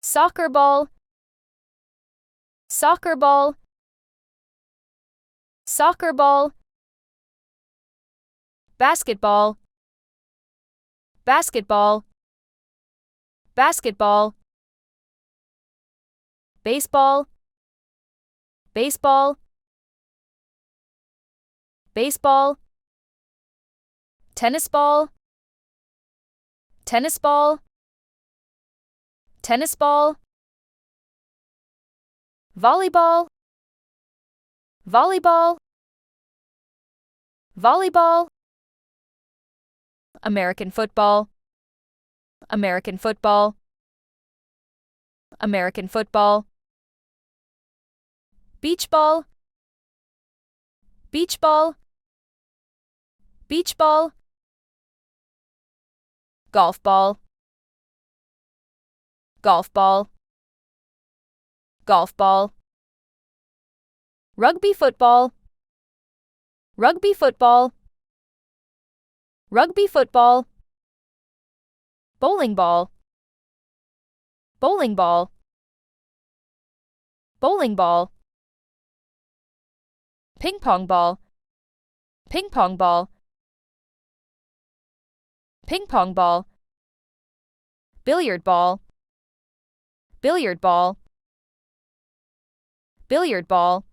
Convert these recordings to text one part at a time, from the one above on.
Soccer ball, soccer ball, soccer ball. Basketball, basketball, basketball. Baseball, baseball, baseball. Tennis ball, tennis ball, tennis ball. Volleyball, volleyball, volleyball. American football, American football, American football. Beach ball, beach ball, beach ball. Golf ball, golf ball, golf ball. Rugby football, rugby football, rugby football. Bowling ball, bowling ball, bowling ball. Ping pong ball, ping pong ball, ping pong ball. Billiard ball, billiard ball, billiard ball.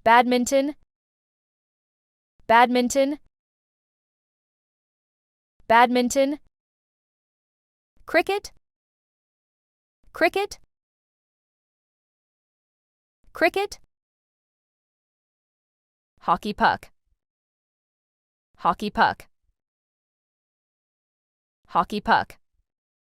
Badminton, badminton, badminton. Cricket, cricket, cricket. Hockey puck, hockey puck, hockey puck.